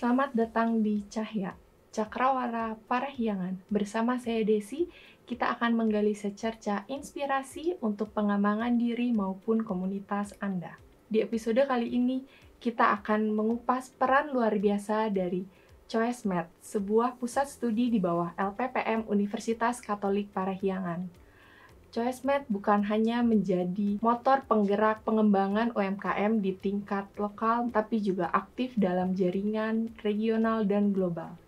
Selamat datang di Cahya, Cakrawala Parahyangan. Bersama saya Desi, kita akan menggali secerca inspirasi untuk pengembangan diri maupun komunitas Anda. Di episode kali ini, kita akan mengupas peran luar biasa dari ChoiceMed, sebuah pusat studi di bawah LPPM Universitas Katolik Parahyangan. ChoiceMed bukan hanya menjadi motor penggerak pengembangan UMKM di tingkat lokal, tapi juga aktif dalam jaringan regional dan global.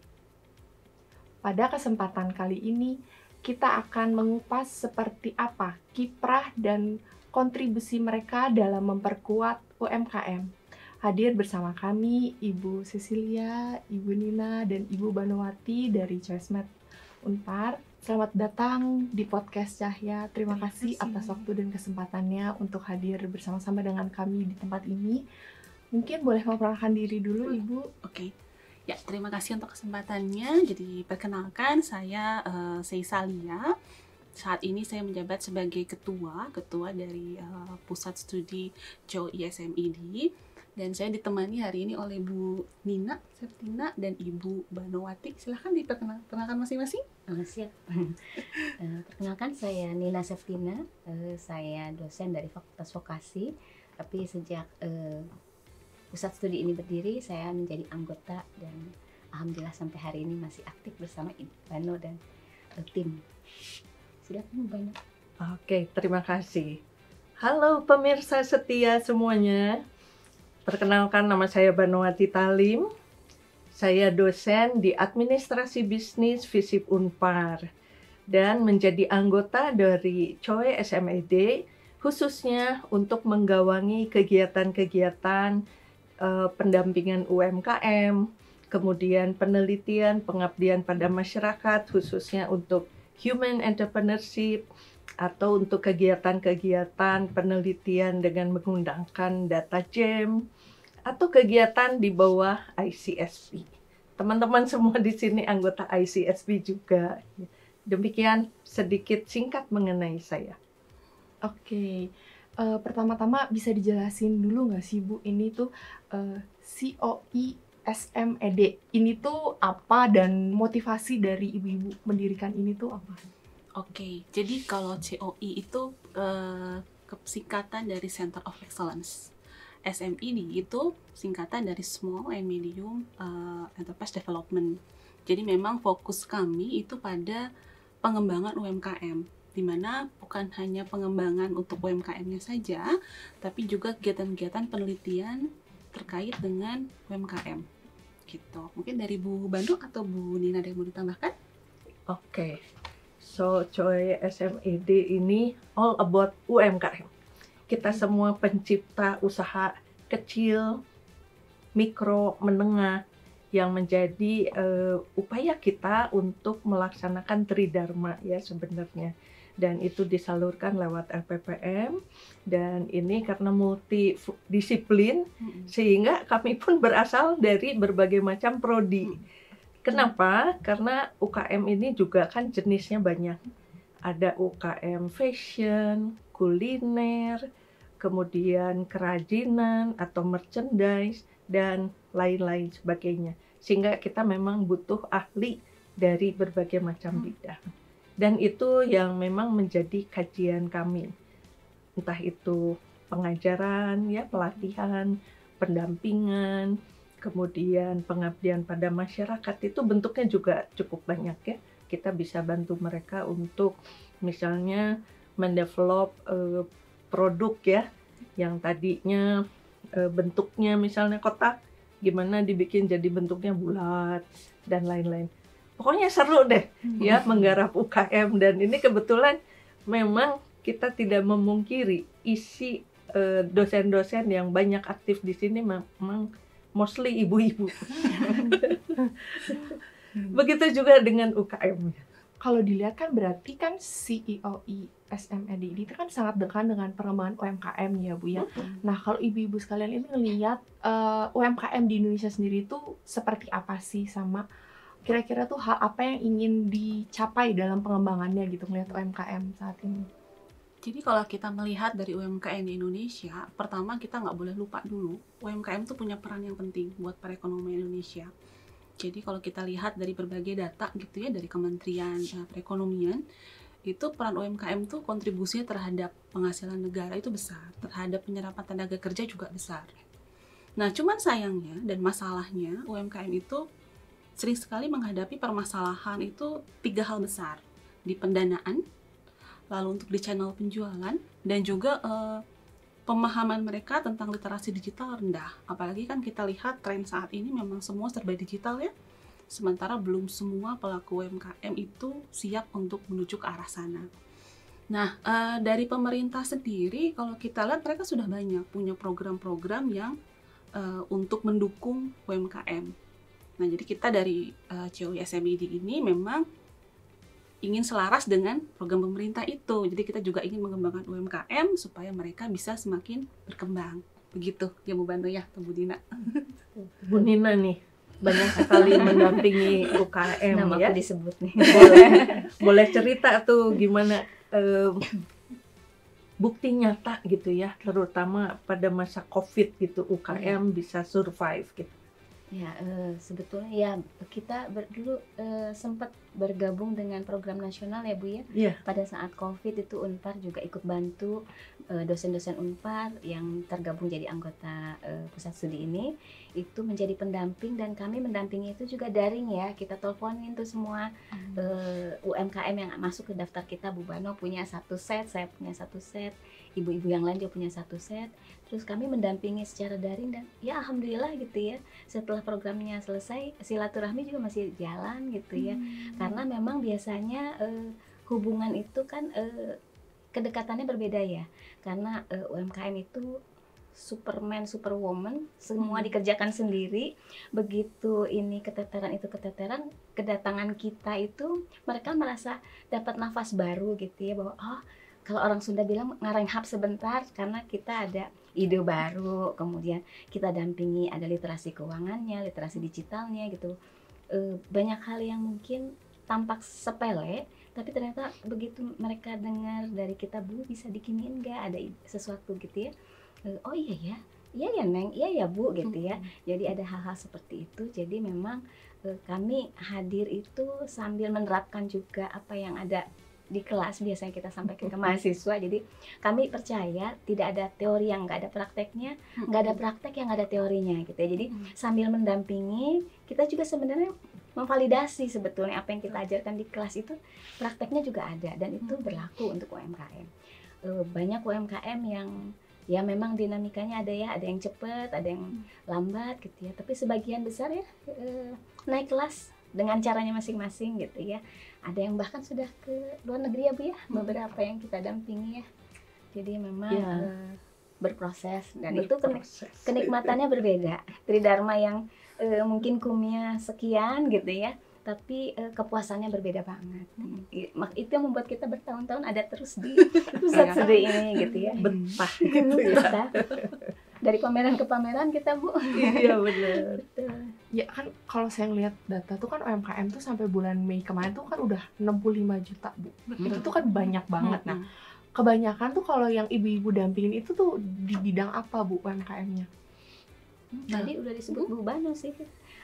Pada kesempatan kali ini, kita akan mengupas seperti apa kiprah dan kontribusi mereka dalam memperkuat UMKM. Hadir bersama kami Ibu Cecilia, Ibu Nina, dan Ibu Banowati dari ChoiceMed Unpar. Selamat datang di podcast Cahya. Terima kasih atas waktu dan kesempatannya untuk hadir bersama-sama dengan kami di tempat ini. Mungkin boleh memperkenalkan diri dulu, Ibu. Oke. Ya, terima kasih untuk kesempatannya. Jadi, perkenalkan saya Cecilia. Saat ini saya menjabat sebagai ketua dari Pusat Studi Jo ISMID. Dan saya ditemani hari ini oleh Bu Nina Septina dan Ibu Banowati. Silahkan diperkenalkan masing-masing. Siap. Perkenalkan, saya Nina Septina. Saya dosen dari Fakultas Vokasi. Tapi sejak pusat studi ini berdiri, saya menjadi anggota dan alhamdulillah sampai hari ini masih aktif bersama Ibu Bano dan tim. Silakan Bano. Oke, terima kasih. Halo pemirsa setia semuanya. Perkenalkan, nama saya Banowati Talim. Saya dosen di Administrasi Bisnis FISIP Unpar dan menjadi anggota dari CHOE SMED khususnya untuk menggawangi kegiatan-kegiatan pendampingan UMKM, kemudian penelitian, pengabdian pada masyarakat khususnya untuk human entrepreneurship atau untuk kegiatan-kegiatan penelitian dengan menggunakan data gem atau kegiatan di bawah ICSP. Teman-teman semua di sini anggota ICSP juga. Demikian sedikit singkat mengenai saya. Oke, pertama-tama bisa dijelasin dulu nggak sih Bu, ini tuh COI SMED. Ini tuh apa dan motivasi dari ibu-ibu mendirikan ini tuh apa? Oke, jadi kalau COI itu singkatan dari Center of Excellence. SMED itu singkatan dari Small and Medium Enterprise Development. Jadi memang fokus kami itu pada pengembangan UMKM, di mana bukan hanya pengembangan untuk UMKM-nya saja, tapi juga kegiatan-kegiatan penelitian terkait dengan UMKM. Gitu. Mungkin dari Bu Bandung atau Bu Nina ada yang mau ditambahkan? Oke. So, CHOE SMED ini all about UMKM. Kita semua pencipta usaha kecil, mikro, menengah yang menjadi upaya kita untuk melaksanakan Tridharma ya sebenarnya. Dan itu disalurkan lewat LPPM dan ini karena multidisiplin sehingga kami pun berasal dari berbagai macam prodi. Kenapa? Karena UKM ini juga kan jenisnya banyak. Ada UKM fashion, kuliner, kemudian kerajinan atau merchandise, dan lain-lain sebagainya. Sehingga kita memang butuh ahli dari berbagai macam bidang. Dan itu yang memang menjadi kajian kami. Entah itu pengajaran, ya, pelatihan, pendampingan, kemudian pengabdian pada masyarakat itu bentuknya juga cukup banyak ya. Kita bisa bantu mereka untuk misalnya mendevelop produk ya, yang tadinya bentuknya misalnya kotak, gimana dibikin jadi bentuknya bulat dan lain-lain. Pokoknya seru deh ya menggarap UKM dan ini kebetulan memang kita tidak memungkiri isi dosen-dosen yang banyak aktif di sini memang mostly ibu-ibu. Begitu juga dengan UKM. Kalau dilihat kan berarti kan COI SMED itu kan sangat dekat dengan pengembangan UMKM ya Bu ya. Nah kalau ibu-ibu sekalian ini ngelihat UMKM di Indonesia sendiri itu seperti apa sih, sama kira-kira tuh hal apa yang ingin dicapai dalam pengembangannya gitu melihat UMKM saat ini? Jadi kalau kita melihat dari UMKM di Indonesia, pertama kita nggak boleh lupa dulu, UMKM itu punya peran yang penting buat perekonomian Indonesia. Jadi kalau kita lihat dari berbagai data gitu ya, dari Kementerian Perekonomian, itu peran UMKM itu kontribusinya terhadap penghasilan negara itu besar, terhadap penyerapan tenaga kerja juga besar. Nah, cuman sayangnya dan masalahnya UMKM itu sering sekali menghadapi permasalahan itu 3 hal besar, di pendanaan, lalu untuk di channel penjualan, dan juga pemahaman mereka tentang literasi digital rendah. Apalagi kan kita lihat tren saat ini memang semua serba digital ya, sementara belum semua pelaku UMKM itu siap untuk menuju ke arah sana. Nah, dari pemerintah sendiri, kalau kita lihat mereka sudah banyak punya program-program yang untuk mendukung UMKM. Nah, jadi kita dari COI SMID ini memang ingin selaras dengan program pemerintah itu. Jadi kita juga ingin mengembangkan UMKM supaya mereka bisa semakin berkembang. Begitu ya Bu Bantu ya, Bu Dina. Bu Nina nih banyak sekali mendampingi UKM Nama ya. aku disebut nih. Boleh cerita tuh gimana bukti nyata gitu ya, terutama pada masa COVID gitu UKM bisa survive gitu. Ya, sebetulnya ya kita dulu sempat bergabung dengan program nasional ya Bu ya. Iya. Pada saat COVID itu Unpar juga ikut bantu dosen-dosen Unpar yang tergabung jadi anggota pusat studi ini itu menjadi pendamping, dan kami mendampingi itu juga daring ya. Kita teleponin tuh semua UMKM yang masuk ke daftar kita. Bu Bano punya 1 set, saya punya 1 set, ibu-ibu yang lain juga punya 1 set. Terus kami mendampingi secara daring, dan ya alhamdulillah gitu ya, setelah programnya selesai silaturahmi juga masih jalan gitu ya. Karena memang biasanya hubungan itu kan kedekatannya berbeda ya, karena UMKM itu Superman, Superwoman, semua dikerjakan sendiri. Begitu ini keteteran itu keteteran, kedatangan kita itu mereka merasa dapat nafas baru gitu ya, bahwa oh, kalau orang Sunda bilang ngarahin hap sebentar, karena kita ada ide baru, kemudian kita dampingi ada literasi keuangannya, literasi digitalnya gitu. Banyak hal yang mungkin tampak sepele, tapi ternyata begitu mereka dengar dari kita, Bu bisa dikiniin nggak, ada sesuatu gitu ya. Oh iya ya Neng, iya ya Bu gitu ya. Jadi ada hal-hal seperti itu. Jadi memang kami hadir itu sambil menerapkan juga apa yang ada di kelas biasanya kita sampaikan ke mahasiswa. Jadi kami percaya tidak ada teori yang nggak ada prakteknya, nggak ada praktek yang nggak ada teorinya gitu ya. Jadi sambil mendampingi, kita juga sebenarnya memvalidasi sebetulnya apa yang kita ajarkan di kelas itu prakteknya juga ada, dan itu berlaku untuk UMKM. Banyak UMKM yang ya memang dinamikanya ada ya, ada yang cepat, ada yang lambat gitu ya. Tapi sebagian besar ya naik kelas dengan caranya masing-masing gitu ya. Ada yang bahkan sudah ke luar negeri ya Bu ya, beberapa yang kita dampingi ya. Jadi memang berproses, dan itu kenikmatannya berbeda. Tridharma yang mungkin kumnya sekian gitu ya, tapi kepuasannya berbeda banget. Itu yang membuat kita bertahun-tahun ada terus di pusat studi ini gitu ya. Betah gitu ya. Dari pameran ke pameran kita Bu. Iya benar. Ya kan kalau saya ngeliat data tuh kan UMKM tuh sampai bulan Mei kemarin tuh kan udah 65 juta Bu. Itu tuh kan banyak banget. Nah, kebanyakan tuh kalau yang ibu-ibu dampingin itu tuh di bidang apa Bu UMKM-nya? Tadi udah disebut Bu Bano sih.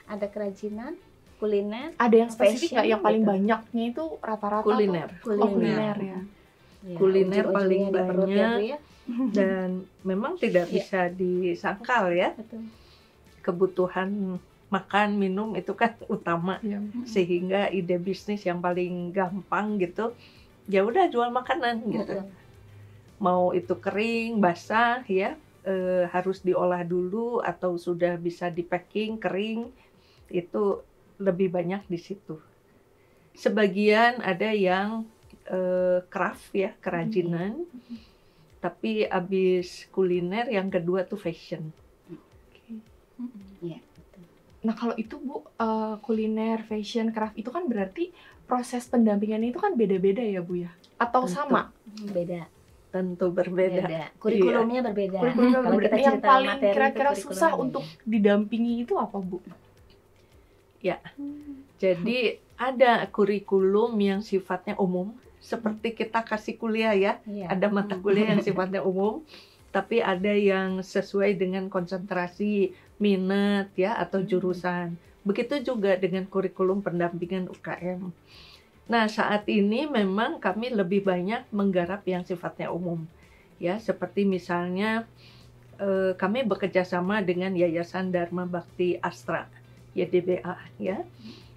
Ada kerajinan, kuliner. Ada yang spesifik nggak yang paling gitu. banyaknya itu rata-rata Kuliner. tuh? Oh, kuliner ya. Ya, Kuliner paling ujung-ujungnya di perut ya, banyak. Bu, ya. Dan memang tidak bisa disangkal ya, Betul. kebutuhan makan minum itu kan utama, Iya. sehingga ide bisnis yang paling gampang gitu ya udah jual makanan gitu. Betul. Mau itu kering basah ya, harus diolah dulu atau sudah bisa di packing kering, itu lebih banyak di situ. Sebagian ada yang craft ya, kerajinan. Tapi abis kuliner yang kedua tuh fashion. Iya. Nah kalau itu Bu, kuliner, fashion, craft itu kan berarti proses pendampingannya itu kan beda-beda ya Bu ya? Atau Tentu. sama? Beda. Tentu berbeda. Kurikulumnya berbeda. Kurikulumnya Kalau berbeda. kita Yang cerita paling materi itu kira-kira kurikulumnya susah beda. untuk didampingi itu apa Bu? Jadi ada kurikulum yang sifatnya umum seperti kita kasih kuliah ya. Iya. Ada mata kuliah yang sifatnya umum, tapi ada yang sesuai dengan konsentrasi, minat ya atau jurusan. Begitu juga dengan kurikulum pendampingan UKM. Nah, saat ini memang kami lebih banyak menggarap yang sifatnya umum. Ya, seperti misalnya kami bekerja sama dengan Yayasan Dharma Bakti Astra, YDBA ya.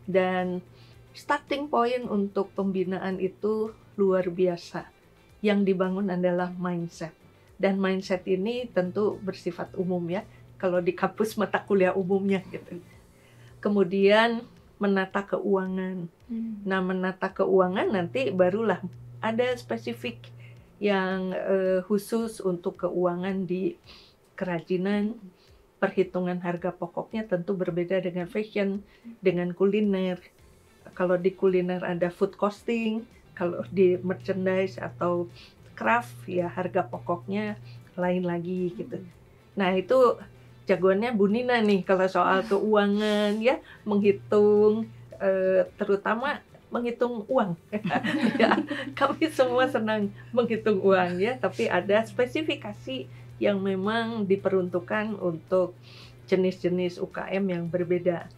Dan starting point untuk pembinaan itu luar biasa. Yang dibangun adalah mindset. Dan mindset ini tentu bersifat umum ya. Kalau di kampus mata kuliah umumnya gitu. Kemudian menata keuangan. Nah, menata keuangan nanti barulah ada spesifik yang khusus untuk keuangan di kerajinan. Perhitungan harga pokoknya tentu berbeda dengan fashion, dengan kuliner. Kalau di kuliner ada food costing, kalau di merchandise atau craft ya harga pokoknya lain lagi gitu. Nah, itu jagoannya Bu Nina nih kalau soal keuangan ya, menghitung terutama menghitung uang. Ya, kami semua senang menghitung uang ya, tapi ada spesifikasi yang memang diperuntukkan untuk jenis-jenis UKM yang berbeda.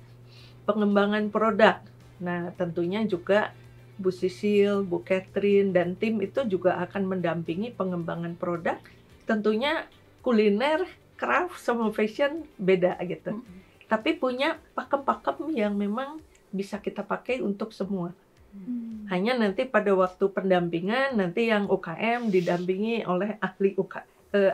Pengembangan produk. Nah, tentunya juga Bu Sisil, Bu Catherine, dan tim itu juga akan mendampingi pengembangan produk. Tentunya kuliner, craft, sama fashion beda gitu. Tapi punya pakem-pakem yang memang bisa kita pakai untuk semua. Hanya nanti pada waktu pendampingan, nanti yang UKM didampingi oleh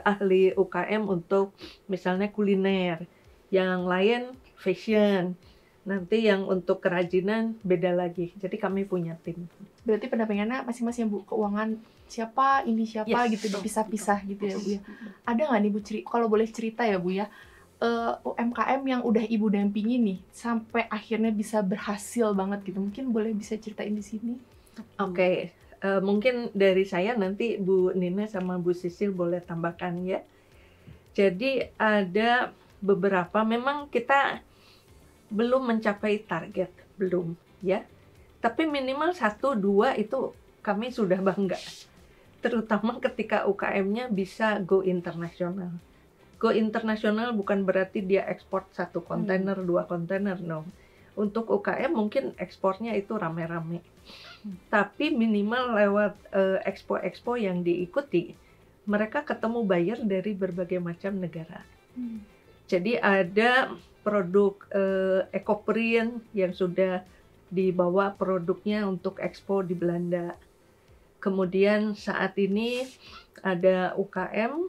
ahli UKM untuk misalnya kuliner, yang lain fashion, nanti yang untuk kerajinan beda lagi. Jadi kami punya tim. Berarti pendampingannya masing-masing Bu, keuangan siapa, ini siapa gitu, dipisah-pisah gitu ya Bu ya. Ada nggak nih Bu, kalau boleh cerita ya Bu ya, UMKM yang udah Ibu dampingi nih sampai akhirnya bisa berhasil banget gitu, mungkin boleh bisa ceritain di sini? Oke. Mungkin dari saya nanti Bu Nina sama Bu Sisil boleh tambahkan ya. Jadi ada beberapa memang kita belum mencapai target, belum ya. Tapi minimal 1-2 itu kami sudah bangga. Terutama ketika UKM-nya bisa go internasional. Go internasional bukan berarti dia ekspor 1 kontainer, 2 kontainer, no. Untuk UKM mungkin ekspornya itu rame-rame. Tapi minimal lewat expo-expo yang diikuti, mereka ketemu buyer dari berbagai macam negara. Jadi ada produk Ecoprint yang sudah dibawa produknya untuk expo di Belanda. Kemudian saat ini ada UKM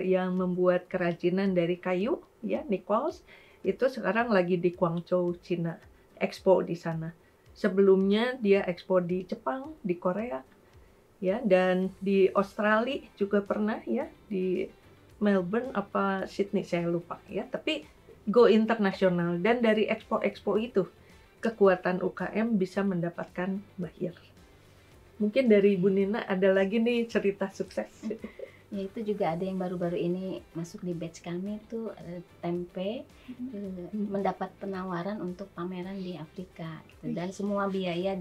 yang membuat kerajinan dari kayu, ya, Nichols. Itu sekarang lagi di Guangzhou, Cina, expo di sana. Sebelumnya dia ekspor di Jepang, di Korea, ya, dan di Australia juga pernah ya, di Melbourne apa Sydney saya lupa ya. Tapi go internasional, dan dari expo itu kekuatan UKM bisa mendapatkan buyer. Mungkin dari Bu Nina ada lagi nih cerita sukses. Ya, itu juga ada yang baru-baru ini masuk di batch kami tuh tempe mendapat penawaran untuk pameran di Afrika gitu. Dan semua biaya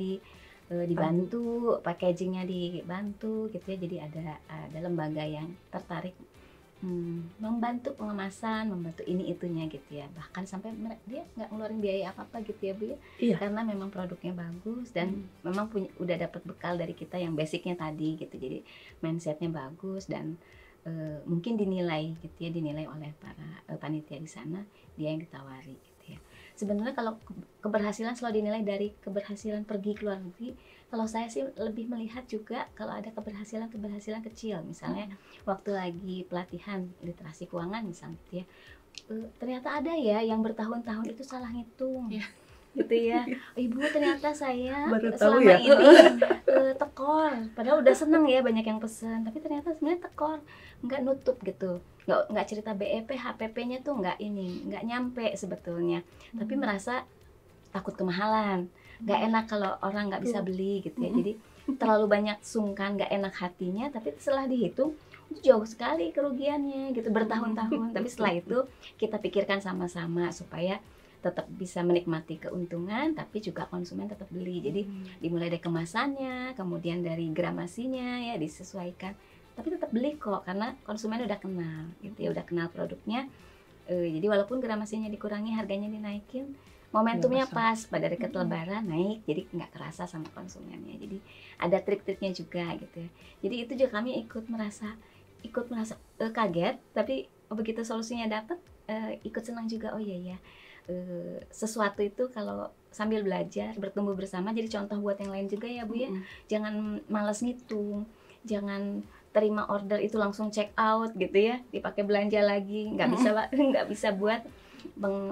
dibantu, packagingnya dibantu gitu ya. Jadi ada lembaga yang tertarik membantu pengemasan, membantu ini itunya gitu ya. Bahkan sampai dia nggak ngeluarin biaya apa-apa gitu ya Bu ya. Iya. Karena memang produknya bagus dan memang udah dapat bekal dari kita yang basicnya tadi gitu. Jadi mindsetnya bagus dan mungkin dinilai gitu ya, dinilai oleh para panitia di sana, dia yang ditawari gitu ya. Sebenarnya kalau keberhasilan selalu dinilai dari keberhasilan pergi ke luar negeri. Kalau saya sih lebih melihat juga kalau ada keberhasilan kecil, misalnya waktu lagi pelatihan literasi keuangan misalnya gitu ya, ternyata ada ya yang bertahun-tahun itu salah ngitung. Gitu ya, Ibu ternyata saya Baru tahu selama ya. ini tekor, padahal udah seneng ya banyak yang pesan, tapi ternyata sebenarnya tekor, nggak nutup gitu, nggak cerita BEP, HPP-nya tuh nggak nyampe sebetulnya, tapi merasa takut kemahalan, nggak enak kalau orang nggak bisa beli gitu ya, jadi terlalu banyak sungkan, nggak enak hatinya, tapi setelah dihitung itu jauh sekali kerugiannya gitu bertahun-tahun, tapi setelah itu kita pikirkan sama-sama supaya tetap bisa menikmati keuntungan, tapi juga konsumen tetap beli. Jadi dimulai dari kemasannya, kemudian dari gramasinya ya disesuaikan, tapi tetap beli kok karena konsumen udah kenal gitu ya, udah kenal produknya. Jadi walaupun gramasinya dikurangi, harganya dinaikin, momentumnya pas pada dekat Lebaran naik, jadi nggak kerasa sama konsumennya. Jadi ada trik-triknya juga gitu ya. Jadi itu juga kami ikut merasa kaget, tapi begitu solusinya dapat, ikut senang juga. Oh iya ya, sesuatu itu kalau sambil belajar, bertumbuh bersama, jadi contoh buat yang lain juga ya Bu ya. Jangan malas ngitung, jangan terima order itu langsung check out gitu ya, dipakai belanja lagi, nggak bisa buat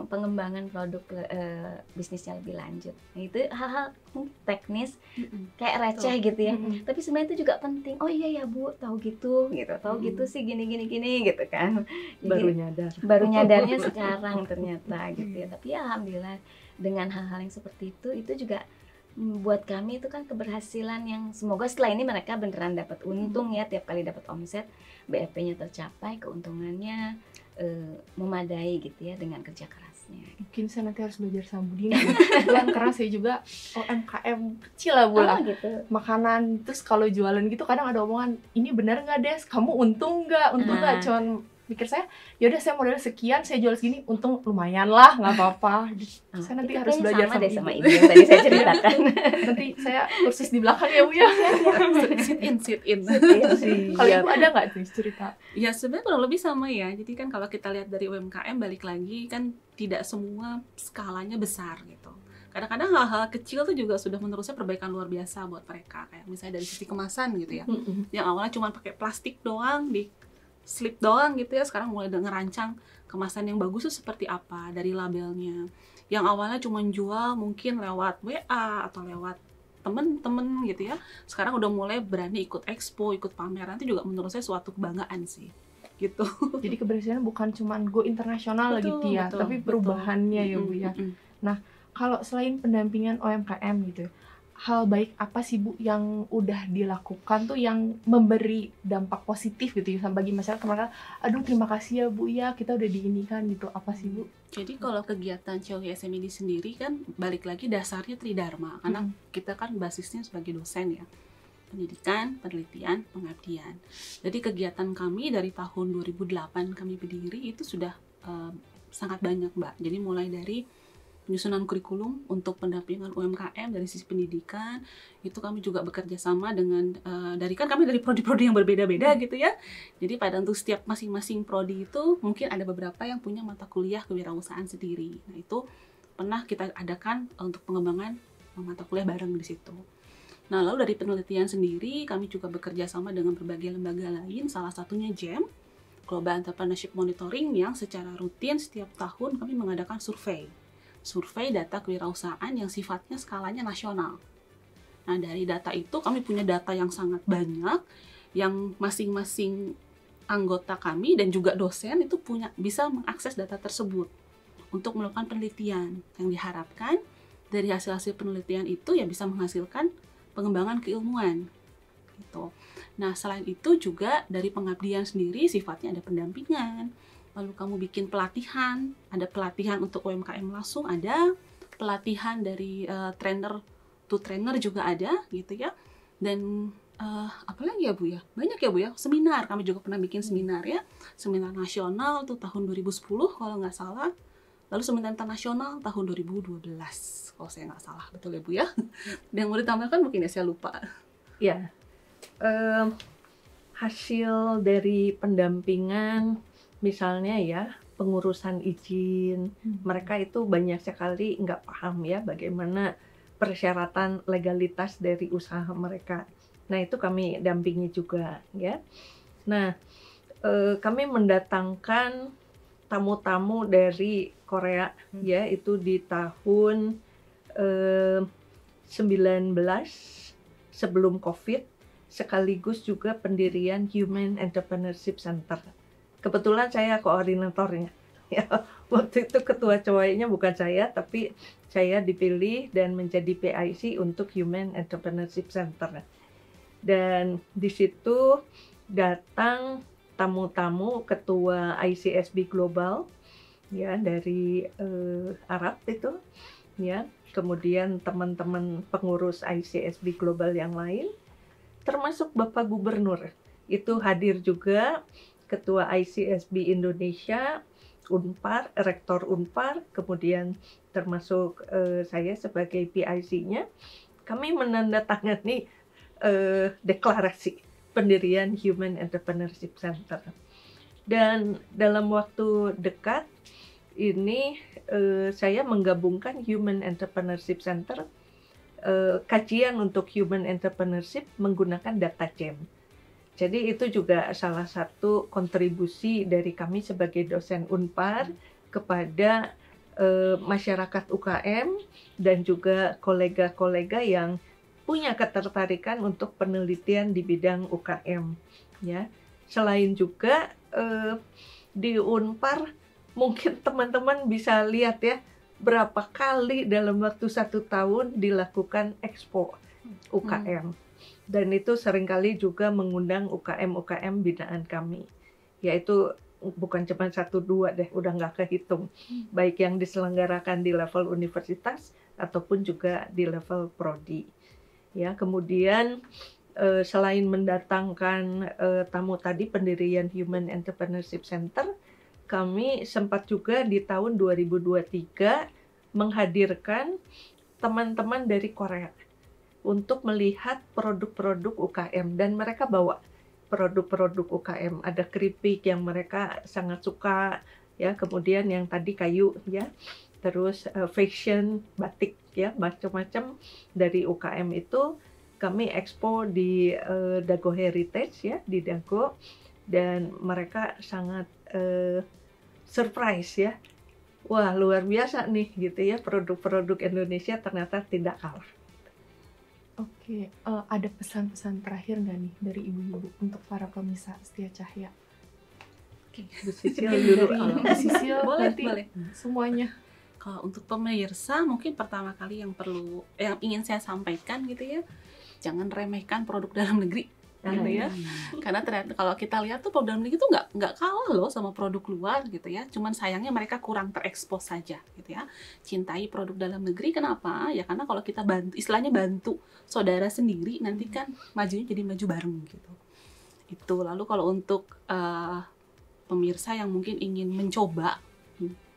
pengembangan produk bisnisnya lebih lanjut. Nah, itu hal-hal teknis kayak receh gitu ya, tapi sebenarnya itu juga penting. Oh iya ya Bu, tahu gitu sih gini gitu kan. Jadi, baru nyadarnya sekarang ternyata gitu ya. Tapi ya alhamdulillah dengan hal-hal yang seperti itu juga buat kami itu kan keberhasilan yang semoga setelah ini mereka beneran dapat untung ya, tiap kali dapat omset, BEP-nya tercapai, keuntungannya memadai gitu ya dengan kerja kerasnya. Mungkin saya nanti harus belajar sama Bu Dina kebetulan karena saya juga UMKM kecil lah Bu lah. Gitu. Makanan, terus kalau jualan gitu kadang ada omongan, ini benar nggak Des? Kamu untung nggak? Cuman mikir saya, yaudah saya modal sekian, saya jual segini, untung lumayan lah, nggak apa-apa. Saya nanti harus belajar sama Ibu yang tadi saya ceritakan. Nanti saya kursus di belakang ya Bu ya. Sit in. Kalau Ibu ada nggak tuh cerita? Ya sebenarnya kurang lebih sama ya. Jadi kan kalau kita lihat dari UMKM, balik lagi kan tidak semua skalanya besar gitu. Kadang-kadang hal-hal kecil tuh juga sudah menurut saya perbaikan luar biasa buat mereka. Kayak misalnya dari sisi kemasan gitu ya. Yang awalnya cuma pakai plastik doang, di slip doang gitu ya, sekarang mulai ngerancang kemasan yang bagus tuh seperti apa dari labelnya. Yang awalnya cuma jual mungkin lewat WA atau lewat temen-temen gitu ya, sekarang udah mulai berani ikut expo, ikut pameran. Itu juga menurut saya suatu kebanggaan sih gitu. Jadi keberhasilan bukan cuma go internasional lagi ya, tapi perubahannya ya Bu ya. Nah, kalau selain pendampingan UMKM gitu, hal baik apa sih Bu yang udah dilakukan tuh yang memberi dampak positif gitu ya bagi masyarakat? Mereka, aduh terima kasih ya Bu ya, kita udah diinikan gitu. Apa sih Bu? Jadi kalau kegiatan COI SMED sendiri kan balik lagi dasarnya Tridharma, karena kita kan basisnya sebagai dosen ya, pendidikan, penelitian, pengabdian. Jadi kegiatan kami dari tahun 2008 kami berdiri itu sudah sangat banyak Mbak. Jadi mulai dari penyusunan kurikulum untuk pendampingan UMKM dari sisi pendidikan, itu kami juga bekerja sama dengan kami dari prodi-prodi yang berbeda-beda gitu ya. Jadi pada untuk setiap masing-masing prodi itu mungkin ada beberapa yang punya mata kuliah kewirausahaan sendiri. Nah itu pernah kita adakan untuk pengembangan mata kuliah bareng di situ. Nah lalu dari penelitian sendiri kami juga bekerja sama dengan berbagai lembaga lain, salah satunya GEM, Global Entrepreneurship Monitoring, yang secara rutin setiap tahun kami mengadakan survei data kewirausahaan yang sifatnya skalanya nasional. Nah, dari data itu kami punya data yang sangat banyak, yang masing-masing anggota kami dan juga dosen itu bisa mengakses data tersebut untuk melakukan penelitian yang diharapkan dari hasil-hasil penelitian itu ya bisa menghasilkan pengembangan keilmuan gitu. Nah, selain itu juga dari pengabdian sendiri sifatnya ada pendampingan. Lalu kamu bikin pelatihan, ada pelatihan untuk UMKM langsung, ada pelatihan dari trainer to trainer juga ada gitu ya. Dan apalagi ya Bu ya, banyak ya Bu ya, seminar, kami juga pernah bikin seminar ya, seminar nasional tuh tahun 2010 kalau nggak salah, lalu seminar internasional tahun 2012 kalau saya nggak salah, betul ya Bu ya. Dan mau ditambahkan mungkin ya saya lupa. Ya, hasil dari pendampingan misalnya ya, pengurusan izin, mereka itu banyak sekali nggak paham ya bagaimana persyaratan legalitas dari usaha mereka. Nah itu kami dampingi juga ya. Nah kami mendatangkan tamu-tamu dari Korea ya, itu di tahun 19 sebelum COVID, sekaligus juga pendirian Human Entrepreneurship Center. Kebetulan saya koordinatornya. Ya, waktu itu ketua COI-nya bukan saya, tapi saya dipilih dan menjadi PIC untuk Human Entrepreneurship Center. Dan di situ datang tamu-tamu ketua ICSB Global ya dari Arab itu, ya. Kemudian teman-teman pengurus ICSB Global yang lain, termasuk Bapak Gubernur itu hadir juga, Ketua ICSB Indonesia, Unpar, Rektor Unpar, kemudian termasuk saya sebagai PIC-nya, kami menandatangani deklarasi pendirian Human Entrepreneurship Center. Dan dalam waktu dekat ini saya menggabungkan Human Entrepreneurship Center, kajian untuk Human Entrepreneurship menggunakan data jam. Jadi itu juga salah satu kontribusi dari kami sebagai dosen Unpar kepada masyarakat UKM dan juga kolega-kolega yang punya ketertarikan untuk penelitian di bidang UKM. Ya, selain juga di Unpar mungkin teman-teman bisa lihat ya berapa kali dalam waktu 1 tahun dilakukan Expo UKM. Dan itu seringkali juga mengundang UKM-UKM binaan kami. Yaitu bukan cuma 1-2 deh, udah nggak kehitung. Baik yang diselenggarakan di level universitas ataupun juga di level prodi. Ya, kemudian selain mendatangkan tamu tadi pendirian Human Entrepreneurship Center, kami sempat juga di tahun 2023 menghadirkan teman-teman dari Korea untuk melihat produk-produk UKM, dan mereka bawa produk-produk UKM. Ada keripik yang mereka sangat suka, ya, kemudian yang tadi kayu, ya, terus fashion, batik, ya, macam-macam dari UKM itu kami expo di Dago Heritage, ya, di Dago, dan mereka sangat surprise, ya. Wah, luar biasa nih gitu ya, produk-produk Indonesia ternyata tidak kalah. Oke, ada pesan-pesan terakhir nggak nih dari ibu-ibu untuk para pemirsa Setia Cahya? Oke. Bu Sisil dulu. Dari Bu Sisil, Boleh, nanti boleh. semuanya. Kalau untuk pemirsa mungkin pertama kali yang ingin saya sampaikan gitu ya, jangan remehkan produk dalam negeri gitu ya. Karena ternyata kalau kita lihat tuh produk dalam negeri tuh nggak kalah loh sama produk luar gitu ya. Cuman sayangnya mereka kurang terekspos saja gitu ya. Cintai produk dalam negeri, kenapa? Ya karena kalau kita istilahnya bantu saudara sendiri, nanti kan majunya jadi maju bareng gitu. Itu. Lalu kalau untuk pemirsa yang mungkin ingin mencoba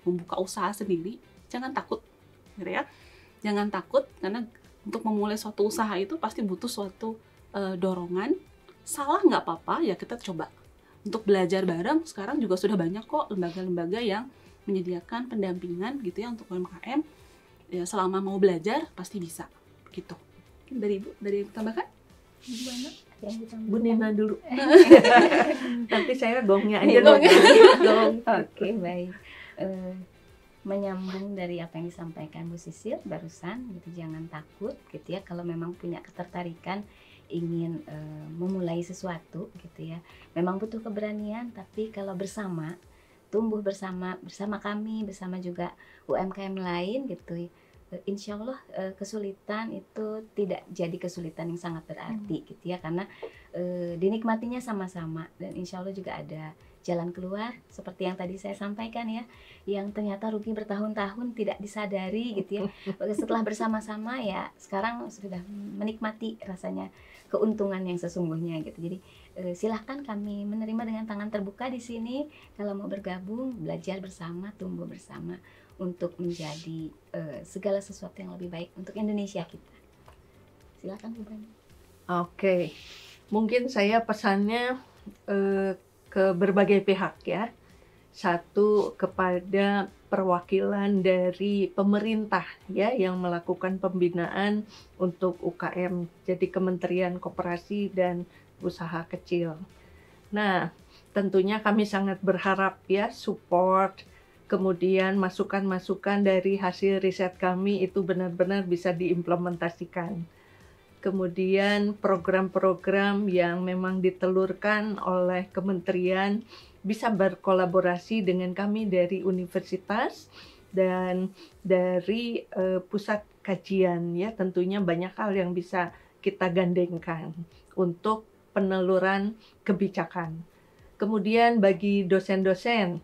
membuka usaha sendiri, jangan takut gitu ya. Jangan takut, karena untuk memulai suatu usaha itu pasti butuh suatu dorongan. Salah nggak apa-apa, ya kita coba. Untuk belajar bareng, sekarang juga sudah banyak kok lembaga-lembaga yang menyediakan pendampingan gitu ya untuk UMKM. Ya, selama mau belajar pasti bisa gitu. Dari Ibu, dari tambahkan? Gimana? Bu Nina dulu. Nanti saya gongnya aja. Gong. Oke, baik. Menyambung dari apa yang disampaikan Bu Sisil barusan gitu, jangan takut gitu ya kalau memang punya ketertarikan ingin memulai sesuatu gitu ya. Memang butuh keberanian, tapi kalau bersama, tumbuh bersama kami, bersama juga UMKM lain gitu, insya Allah kesulitan itu tidak jadi kesulitan yang sangat berarti gitu ya, karena dinikmatinya sama-sama, dan insya Allah juga ada jalan keluar seperti yang tadi saya sampaikan ya, yang ternyata rugi bertahun-tahun tidak disadari gitu ya. Setelah bersama-sama ya sekarang sudah menikmati rasanya keuntungan yang sesungguhnya gitu. Jadi silahkan kami menerima dengan tangan terbuka di sini. Kalau mau bergabung, belajar bersama, tumbuh bersama untuk menjadi segala sesuatu yang lebih baik untuk Indonesia kita. Silakan Bu Bani. Oke, mungkin saya pesannya ke berbagai pihak ya. Satu, kepada perwakilan dari pemerintah ya yang melakukan pembinaan untuk UKM, jadi Kementerian Koperasi dan Usaha Kecil. Nah, tentunya kami sangat berharap ya support, kemudian masukan-masukan dari hasil riset kami itu benar-benar bisa diimplementasikan. Kemudian program-program yang memang ditelurkan oleh kementerian bisa berkolaborasi dengan kami dari universitas dan dari pusat kajian ya, tentunya banyak hal yang bisa kita gandengkan untuk peneluran kebijakan. Kemudian bagi dosen-dosen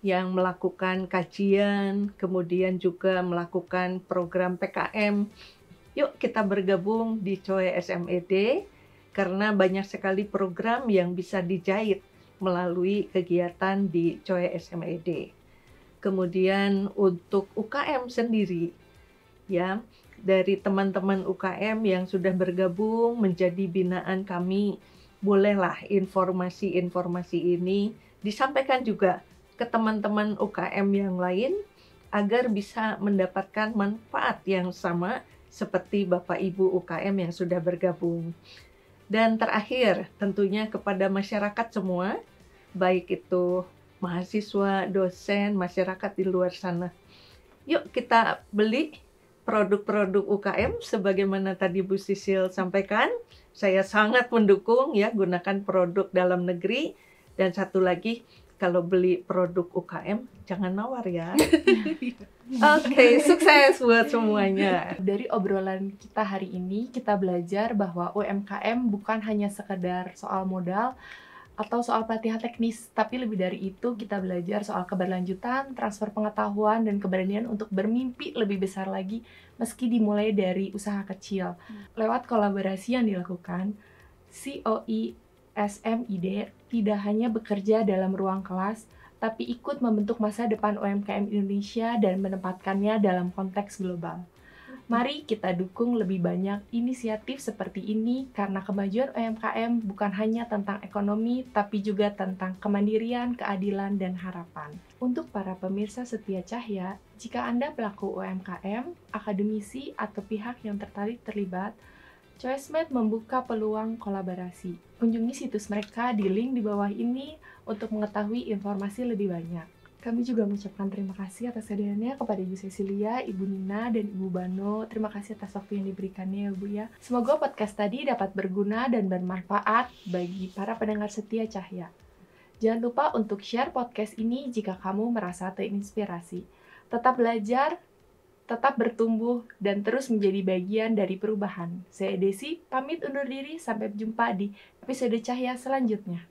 yang melakukan kajian, kemudian juga melakukan program PKM. Yuk kita bergabung di COE SMED, karena banyak sekali program yang bisa dijahit melalui kegiatan di COE SMED. Kemudian untuk UKM sendiri, ya, dari teman-teman UKM yang sudah bergabung menjadi binaan kami, bolehlah informasi-informasi ini disampaikan juga ke teman-teman UKM yang lain agar bisa mendapatkan manfaat yang sama seperti Bapak Ibu UKM yang sudah bergabung. Dan terakhir, tentunya kepada masyarakat semua, baik itu mahasiswa, dosen, masyarakat di luar sana. Yuk kita beli produk-produk UKM sebagaimana tadi Bu Sisil sampaikan. Saya sangat mendukung ya, gunakan produk dalam negeri. Dan satu lagi, kalau beli produk UKM jangan nawar ya. Oke, sukses buat semuanya. Dari obrolan kita hari ini, kita belajar bahwa UMKM bukan hanya sekedar soal modal atau soal pelatihan teknis, tapi lebih dari itu kita belajar soal keberlanjutan, transfer pengetahuan, dan keberanian untuk bermimpi lebih besar lagi meski dimulai dari usaha kecil. Lewat kolaborasi yang dilakukan, COE SMED tidak hanya bekerja dalam ruang kelas, tapi ikut membentuk masa depan UMKM Indonesia dan menempatkannya dalam konteks global. Mari kita dukung lebih banyak inisiatif seperti ini karena kemajuan UMKM bukan hanya tentang ekonomi, tapi juga tentang kemandirian, keadilan, dan harapan. Untuk para pemirsa setia Cahya, jika Anda pelaku UMKM, akademisi, atau pihak yang tertarik terlibat, COESMED membuka peluang kolaborasi. Kunjungi situs mereka di link di bawah ini untuk mengetahui informasi lebih banyak. Kami juga mengucapkan terima kasih atas kehadirannya kepada Ibu Cecilia, Ibu Nina, dan Ibu Bano. Terima kasih atas waktu yang diberikannya ya Bu ya. Semoga podcast tadi dapat berguna dan bermanfaat bagi para pendengar setia Cahya. Jangan lupa untuk share podcast ini jika kamu merasa terinspirasi. Tetap belajar, tetap bertumbuh, dan terus menjadi bagian dari perubahan. Saya Desi, pamit undur diri, sampai jumpa di episode Cahya selanjutnya.